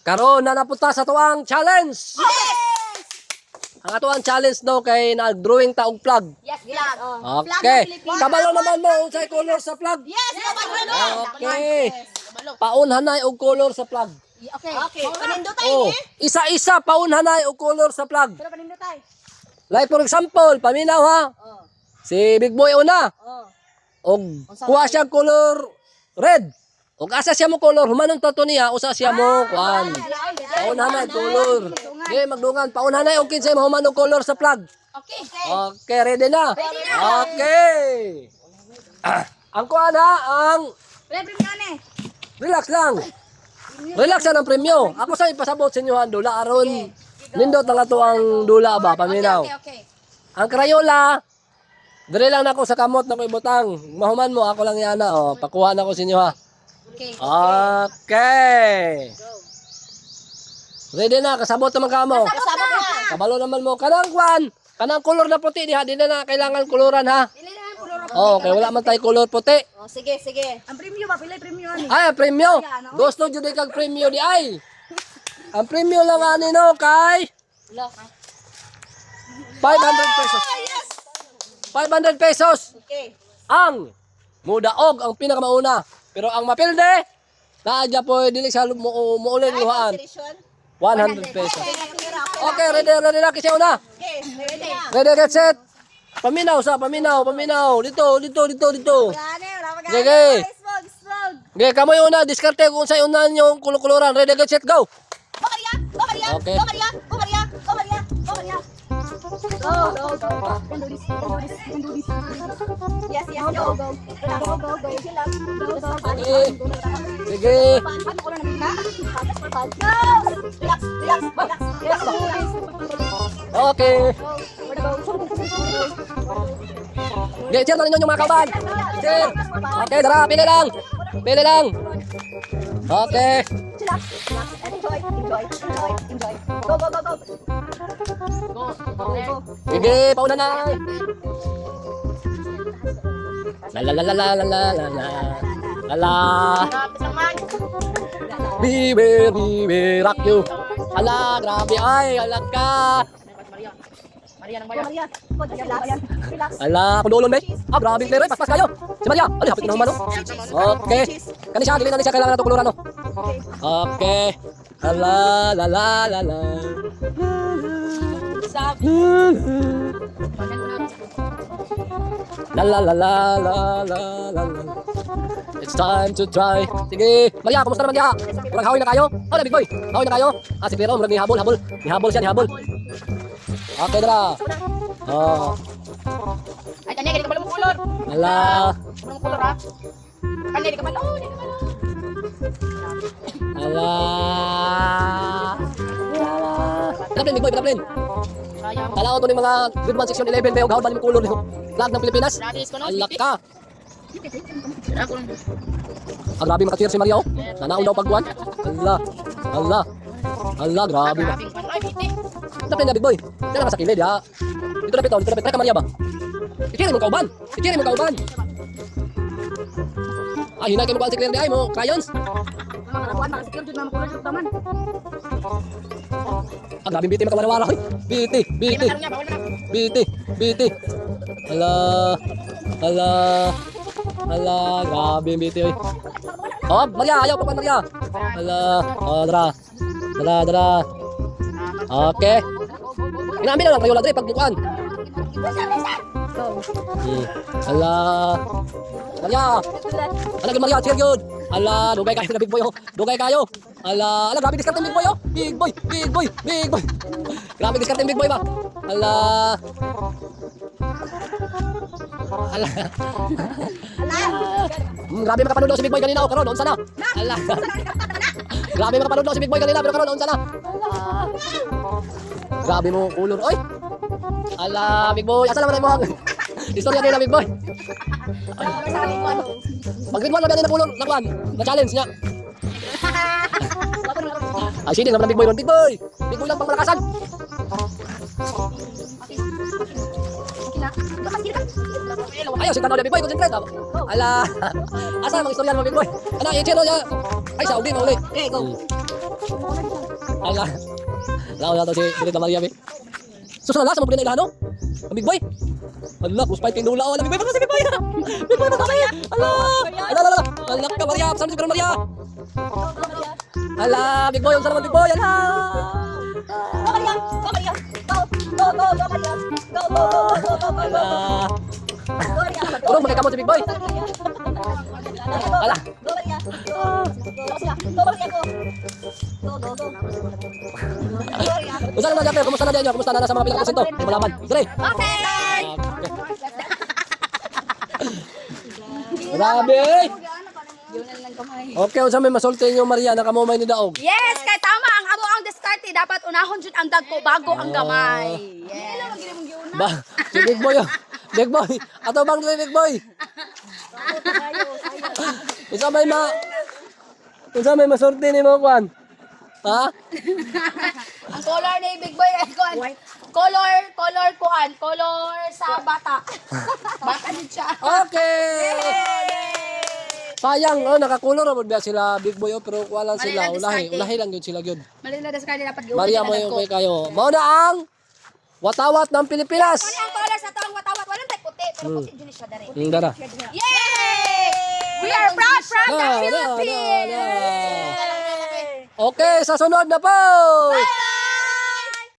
Karon na napunta sa tuwang challenge. Yes! Ang atuang challenge no kay nag-drawing ta og flag. Yes, flag. Okay. Kabalo naman mo unsay color sa flag. Yes, kabalo. Okay. Paunhanay og color sa flag. Okay. Okay. Panindotay Oh, ni. isa-isa paunhanay og color sa flag. Pero panindotay. Like for example, paminaw ha. Oh. Si Big Boy una. Oh. Og kuha siya color red. Og asa siya mo color, humanong tato niya, usa siya mo kuan. Paunhanay color. Okay, magdungan. Paunhanay og kinsay mahumanong color sa flag. Okay. Okay, ready na? Ready na. Okay. Ang kuan ha, ang Ready na ni. relax lang. Relax lang ang premyo. Ako sa ipasabot sa inyo ang dula aron. Nindot na to ang dula ba, paminaw. Okay. Ang Crayola, dali lang na ako sa kamot na ko ibutang. Mahuman mo, ako lang yana. O, pakuha na ko sa inyo ha. Okay. Okay. Ready na, kasabot naman ka mo. Kasama ko na. Kabalo naman mo. Kanang kwan, kanang kulor na puti diha, di na kailangan kuluran ha. Dili na ang kulor. Okay, wala man tayo kulor puti. Oh, sige, sige. Ang premium ba? Pila premium ni? Ay, premyo. Gusto jud kag premyo di ay. Ang premyo lang ani no kay 500 pesos. Yes. 500 pesos. Okay. Ang mudaog ang pinakamauna. Pero ang mapilde, naadya po dili sa muuling luhaan. 100 pesos. Okay, ready na kasi una. Okay, ready. Ready, get set. Paminaw. Dito. Sige. Okay, kamoy una, diskarte kung sa unan yung kulukuluran. Ready, get set, go. Okay. Yes, go. Okay. Sige. Okay. Okay, share na ninyo yung mga kaban. Share. Okay, dara, pili lang. Okay. Sige, pauna na. La. Bibe, rock you. Ala, grabe ay, alag ka. Ala, kundulon be. Grabe klero, paspas kayo. Si Maria, ali hapit na humano. Okay. Kani siya, gilid na siya, kailangan na ito kuluran, no? Okay. Ala, la. La. It's time to try. Sige. Maria, kumusta naman diha? Murag hawi na kayo? Oh, Big Boy. Hawi na kayo? Si Klero, murag ni habol. Nihabol siya. Okay, dara. Oh. Ay, kanya, ganito ka pala mo kulor. Ala. Ano mo kulor, ha? Kanya, di ka pala. Ala. Pinaplin, Big Boy, pinaplin. Kalaon ko ni mga grade 1 section 11 ba yung gahon ba ni kulor nito? Flag ng Pilipinas? Alak ka. Grabe makatira si Maria oh. Nanaon daw pagkuhan. Allah, grabe. Pinaplin na Big Boy. Diyan ka sa kilid ha. Dito na pito. Teka Maria ba? Ikiri mo kauban. Ay, hinay kayo mo kuhan si Claire di ay mo. Crayons. Grabe biti makawara-wara. Biti. Ala, grabe biti oy. Oh, Maria, ayaw pa Maria. Ala, dara. Okay. Inambil na lang kayo ladre pagbukuan. Ala. Maria. Maria, cheer good. Ala, dugay kayo na Big Boy oh. Ala, grabe diskarte Big Boy oh. Big Boy. Grabe diskarte Big Boy ba? Ala. Grabe makapanood daw si Big Boy kanina oh, karon unsa na? Ala. Grabe makapanood daw si Big Boy kanina pero karon unsa na? Grabe mo kulor oy. Ala, Big Boy, asa naman mo? Istorya nila Big Boy. Mag-grade 1 na ba na kulor na challenge niya. Ay, sini naman ang Big Boy ron. Big Boy lang pang malakasan. Ayaw, si Tanaw na Big Boy, concentrate. Ala, asa mga istorya mo Big Boy? Ano, i-cheer niya. Ay, Saudi na uli. Okay, go. Ala. Wala to si Dirita Maria, be. Susunod lang sa mga pinailahan, no? Ang big boy. Ala, puspay tindula. Ala, big boy. Baka si big boy. Big boy, baka kaya. Ala. Ala. Ala ka, Maria. Pasabi si Maria. Ala, big boy. Ang sarap ng big boy. Ala. Go, Maria! Go, Maria! Go! Go, go, go, Maria! Go, go, go, go, go, go, go, Ala. go, Maria! Tulong, magkakamot si big boy. Ala. Go, Maria! Go! Go, Maria! Go, Maria! Go! Go, go, go! Go, Maria! Kumusta naman, Jacker? Kumusta na dyan? Kumusta na sa mga pinakapresento? Hindi malaman. Dali. Okay! Grabe. Yun na lang kamay. Okay, unsa may masulti niyo, Maria, nakamumay ni Daog. Yes, kay tama ang amo ang diskarte dapat unahon jud ang dagko bago ang gamay. Yes. Ba, si big boy. Oh. Big boy. Ato bang dili big boy? Unsa may masulti ni mo, Kwan? Ha? Ang color ni Big Boy ay kuan. Color sa bata. Bata din siya. Okay. Sayang, nakakulor ra ba sila big boy, pero wala sila. Ulahi lang yun sila gyud. Mali na diskarte dapat giuwi. Maria mo yung kayo. Mao na ang watawat ng Pilipinas. Ano ang color sa tawang watawat? Walang tay puti, pero puti din siya dare. Dara. Yay! We are proud from the Na, na, Philippines. Okay, sa sunod na po. Bye!